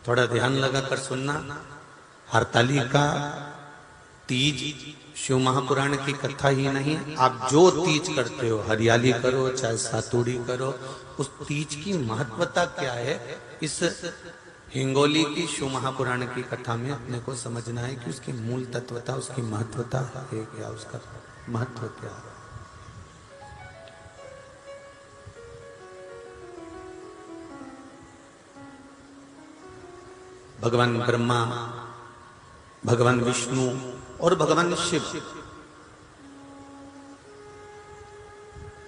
थोड़ा ध्यान लगाकर सुनना। हरतालिका तीज शिव महापुराण की कथा ही नहीं, आप जो तीज करते हो, हरियाली करो चाहे सातुड़ी करो, उस तीज की महत्वता क्या है, इस हिंगोली की शिव महापुराण की कथा में अपने को समझना है कि उसकी मूल तत्वता, उसकी महत्वता है क्या, उसका महत्व क्या है। भगवान ब्रह्मा, भगवान विष्णु और भगवान शिव,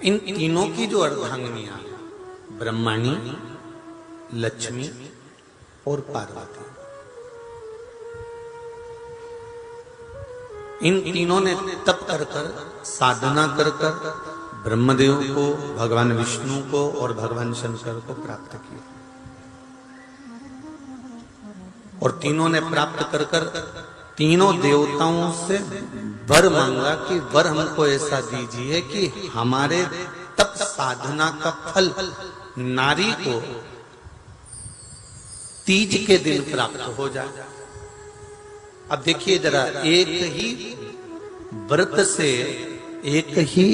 इन तीनों की जो अर्धांगिनियां, ब्रह्माणी, लक्ष्मी और पार्वती, इन तीनों ने तप कर कर, साधना कर कर ब्रह्मदेव को, भगवान विष्णु को और भगवान शंकर को प्राप्त किया। और तीनों ने प्राप्त कर कर तीनों देवताओं से वर मांगा कि वर हमको ऐसा दीजिए कि हमारे तप साधना का फल नारी को तीज के दिन प्राप्त हो जाए। अब देखिए जरा, एक ही व्रत से, एक ही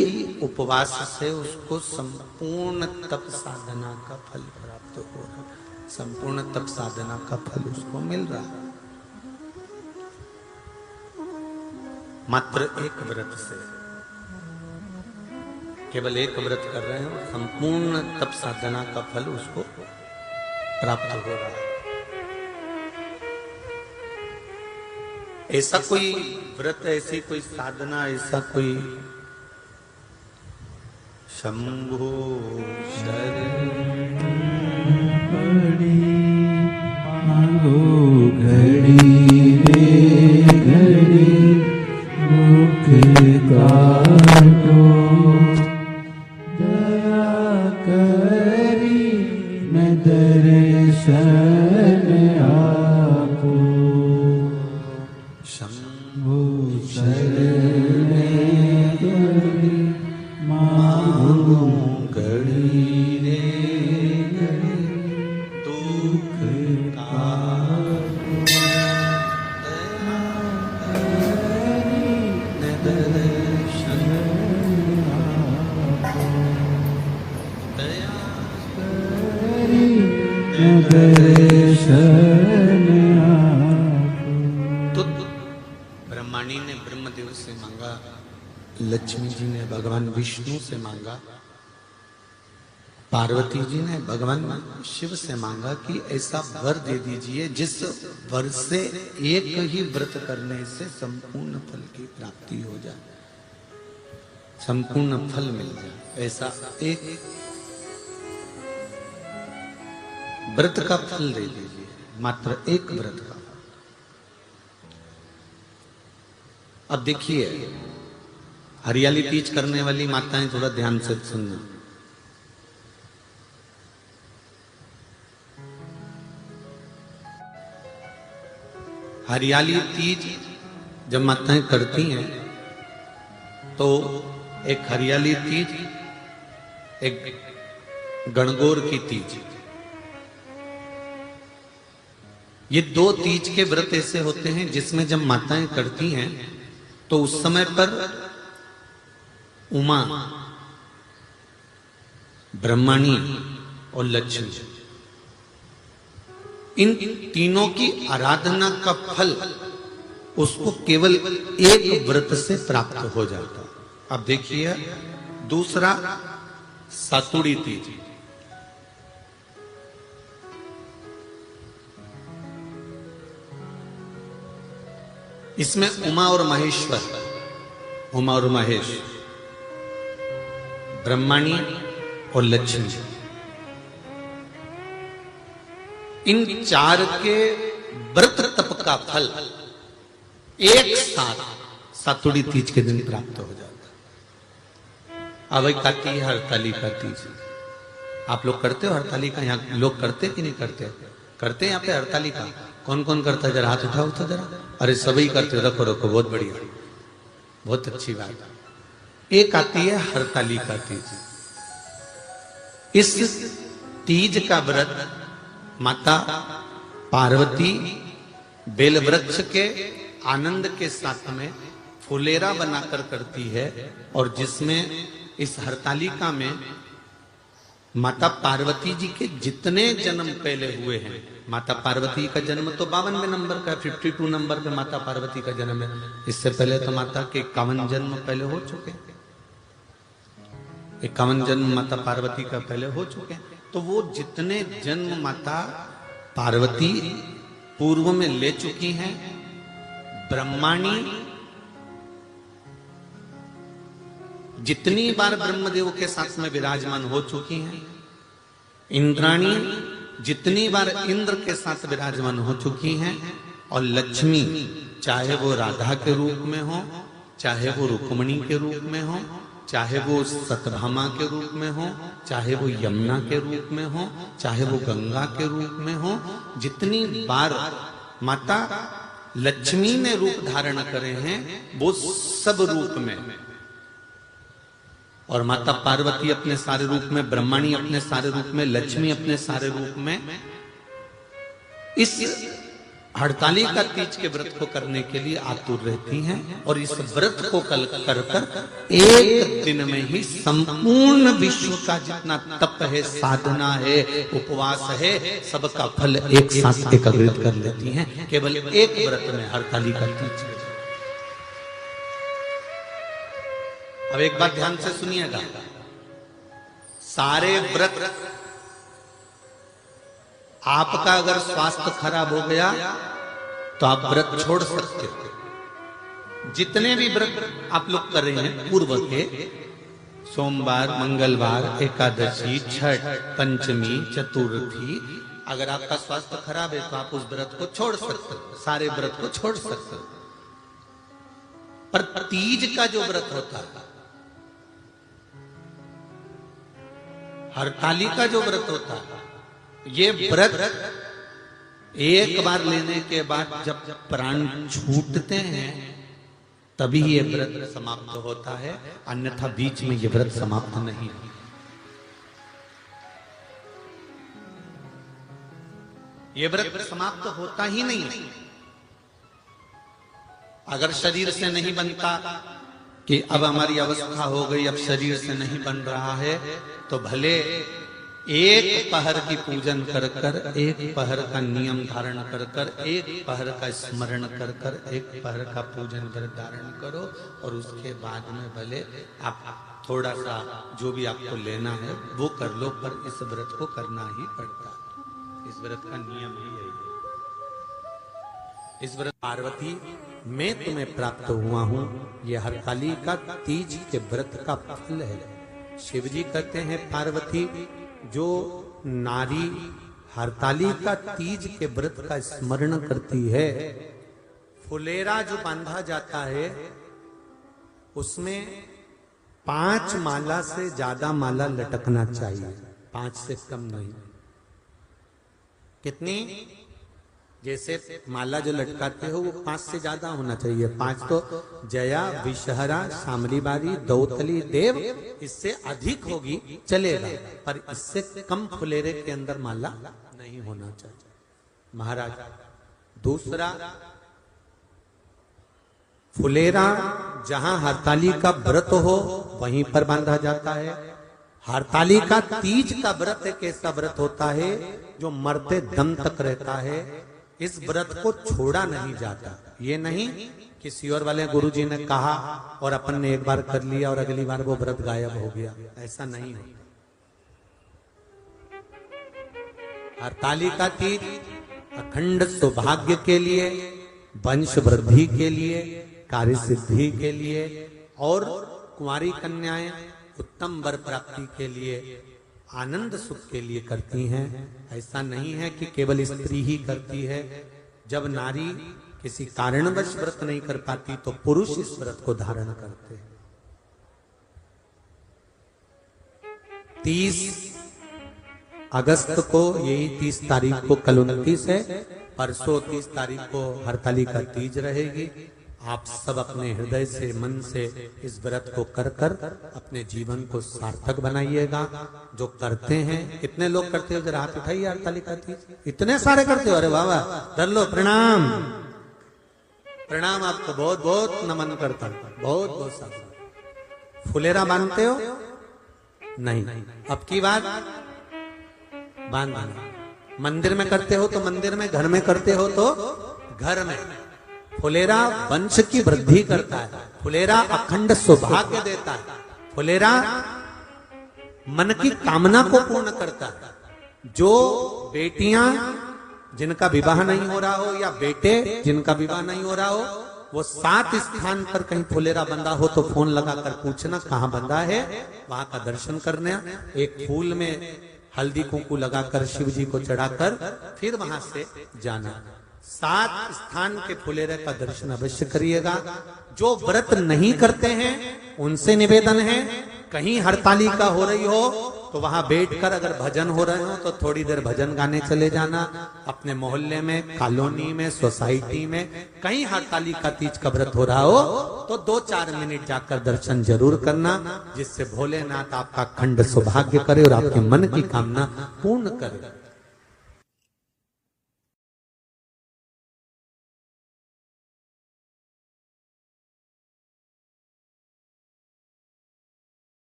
उपवास से उसको संपूर्ण तप साधना का फल प्राप्त हो रहा है, संपूर्ण तप साधना का फल उसको मिल रहा है, मात्र एक व्रत से। केवल एक व्रत कर रहे हैं, संपूर्ण तप साधना का फल उसको प्राप्त हो रहा है। ऐसा कोई व्रत, ऐसी कोई साधना, ऐसा कोई शंभो शरण घड़ी रे घड़ी मुख काटो, दया करी मैं दर्शन आपो, शंभो शरण घड़ी मांगो घड़ी रे घड़ी दुख तो ब्रह्माणी ने ब्रह्मदेव से मांगा, लक्ष्मी जी ने भगवान विष्णु से मांगा, पार्वती जी ने भगवान शिव से मांगा कि ऐसा वर दे दीजिए जिस वर से एक ही व्रत करने से संपूर्ण फल की प्राप्ति हो जाए, संपूर्ण फल मिल जाए। ऐसा एक व्रत का फल दे दीजिए, मात्र एक व्रत का। अब देखिए, हरियाली तीज करने वाली माताएं थोड़ा ध्यान से सुनना। हरियाली तीज जब माताएं करती हैं तो एक हरियाली तीज, एक गणगौर की तीज, ये दो तीज के व्रत ऐसे होते हैं जिसमें जब माताएं करती हैं तो उस समय पर उमा, ब्रह्माणी और लक्ष्मी, इन तीनों की आराधना का फल उसको केवल एक व्रत से प्राप्त हो जाता। अब देखिए दूसरा, सातुड़ी तीज। इसमें उमा और महेश्वर, उमा और महेश, ब्रह्माणी और लक्ष्मी, इन चार के व्रत तप का फल एक साथ सातुड़ी तीज के दिन प्राप्त हो जाता। अब आती है हरतालिका तीज। आप लोग करते हो हरतालिका? यहाँ लोग करते कि नहीं करते? करते हैं यहाँ पे हरतालिका? कौन कौन करता है? जरा हाथ उठाओ तो जरा। अरे सभी करते हो, रखो रखो, बहुत बढ़िया, बहुत अच्छी बात। एक आती है हरतालिका तीज। इस तीज का व्रत माता पार्वती बेलवृक्ष के आनंद के साथ में फुलेरा बनाकर करती है, और जिसमें इस हरतालिका में माता पार्वती जी के जितने जन्म पहले हुए हैं, माता पार्वती का जन्म तो 52वें नंबर का, 52 नंबर पे माता पार्वती का जन्म है। इससे पहले तो माता के 51 जन्म पहले हो चुके हैं, 51 जन्म माता पार्वती का पहले हो चुके हैं। तो वो जितने जन्म माता पार्वती पूर्व में ले चुकी हैं, ब्रह्माणी जितनी बार ब्रह्मदेव के साथ में विराजमान हो चुकी हैं, इंद्राणी जितनी बार इंद्र के साथ विराजमान हो चुकी हैं, और लक्ष्मी चाहे वो राधा के रूप में हो, चाहे वो रुक्मणी के रूप में हो, चाहे वो सतभामा के रूप में हो, चाहे वो यमुना के रूप में हो, चाहे वो गंगा के रूप में हो, जितनी बार माता लक्ष्मी ने रूप धारण करे हैं वो सब रूप में, और माता पार्वती अपने सारे रूप में, ब्रह्माणी अपने सारे रूप में, लक्ष्मी अपने सारे रूप में इस हड़तालिका तीज के व्रत को करने के लिए आतुर रहती हैं। और इस व्रत को कल कर एक दिन में ही संपूर्ण विश्व का जितना तप है, साधना है, उपवास है, सबका फल एक साथ एकत्रित कर लेती हैं केवल एक व्रत में, हरतालिका तीज। अब एक बात ध्यान से सुनिएगा, सारे व्रत आपका अगर स्वास्थ्य खराब हो गया तो आप व्रत छोड़ सकते हो। जितने भी व्रत आप लोग कर रहे हैं पूर्व के, सोमवार, मंगलवार, एकादशी, छठ, पंचमी, चतुर्थी, अगर आपका स्वास्थ्य खराब है तो आप उस व्रत को छोड़ सकते हो, सारे व्रत को छोड़ सकते हो। पर तीज का जो व्रत होता है, हरतालिका जो व्रत होता है, ये व्रत एक बार लेने के बाद जब प्राण छूटते हैं तभी ये व्रत समाप्त होता है, अन्यथा बीच में ये व्रत समाप्त नहीं है। ये व्रत समाप्त होता ही नहीं है। अगर शरीर से नहीं बनता कि अब हमारी अवस्था हो गई, अब शरीर से नहीं बन रहा है, तो भले एक पहर की पूजन कर कर, एक पहर का नियम धारण कर कर, एक पहर का स्मरण कर कर, एक पहर का पूजन कर धारण करो, और उसके बाद में भले आप थोड़ा सा जो भी आपको लेना है वो कर लो, पर इस व्रत को करना ही पड़ता है। इस व्रत का नियम ही यही है। इस व्रत पार्वती मैं तुम्हें प्राप्त हुआ हूं, यह हरतालिका तीज के व्रत का फल है। शिव जी कहते हैं पार्वती जो नारी हरतालिका तीज के व्रत का स्मरण करती है, फुलेरा जो बांधा जाता है उसमें 5 माला से ज्यादा माला लटकना चाहिए, 5 से कम नहीं। कितनी? जैसे माला जो लटकाते हो वो 5 से ज्यादा होना चाहिए। 5 तो जया, विषहरा, शामली बारी, दौतली, देव, इससे अधिक होगी चलेगा, पर इससे कम फुलेरे के अंदर माला नहीं होना चाहिए महाराज। दूसरा, फुलेरा जहां हरतालिका व्रत हो वहीं पर बांधा जाता है। हरतालिका तीज का व्रत एक ऐसा व्रत होता है जो मरते दम तक रहता है। इस व्रत को छोड़ा नहीं जाता। ये नहीं कि सियोर वाले गुरुजी ने कहा और अपन ने एक बार कर लिया और अगली बार वो व्रत गायब हो गया, ऐसा नहीं होता। हरतालिका तीज अखंड सौभाग्य के लिए, वंश वृद्धि के लिए, कार्य सिद्धि के लिए और कुंवारी कन्याएं उत्तम वर प्राप्ति के लिए, आनंद सुख के लिए करती हैं। ऐसा नहीं है कि केवल स्त्री ही करती है। जब नारी किसी कारणवश व्रत नहीं कर पाती तो पुरुष इस व्रत को धारण करते हैं। 30 अगस्त को, यही 30 तारीख को, कल 29 है, परसों 30 तारीख को हरतालिका तीज रहेगी। आप सब अपने हृदय से, मन से इस व्रत को कर कर अपने जीवन को सार्थक बनाइएगा। जो करते हैं, कितने लोग करते हो, जरा हाथ उठाइए हरतालिका तीज। इतने सारे करते हो, अरे बाबा धर लो, प्रणाम प्रणाम, आपको बहुत बहुत नमन करता हूं, बहुत बहुत सारा। फुलेरा बांधते हो? नहीं, अब की बात बांधना। मंदिर में करते हो तो मंदिर में, घर में करते हो तो घर में। फुलेरा वंश की वृद्धि करता है, फुलेरा अखंड सौभाग्य देता है, फुलेरा मन की कामना को पूर्ण करता है। जो बेटियां जिनका विवाह नहीं हो रहा हो या बेटे जिनका विवाह नहीं हो रहा हो, वो 7 स्थान पर कहीं फुलेरा बंधा हो तो फोन लगाकर पूछना कहाँ बंधा है, वहां का दर्शन करने। एक फूल में हल्दी कुंकू लगाकर शिव जी को चढ़ाकर फिर वहां से जाना। 7 स्थान के फुलेरे का दर्शन अवश्य करिएगा। जो व्रत नहीं करते हैं उनसे निवेदन है, कहीं हरतालिका हो रही हो तो वहां बैठकर अगर भजन हो रहे हो तो थोड़ी देर भजन गाने चले जाना। अपने मोहल्ले में, कॉलोनी में, सोसाइटी में कहीं हरतालिका तीज का व्रत हो रहा हो तो 2-4 मिनट जाकर दर्शन जरूर करना, जिससे भोलेनाथ आपका अखंड सौभाग्य करे और आपके मन की कामना पूर्ण करे।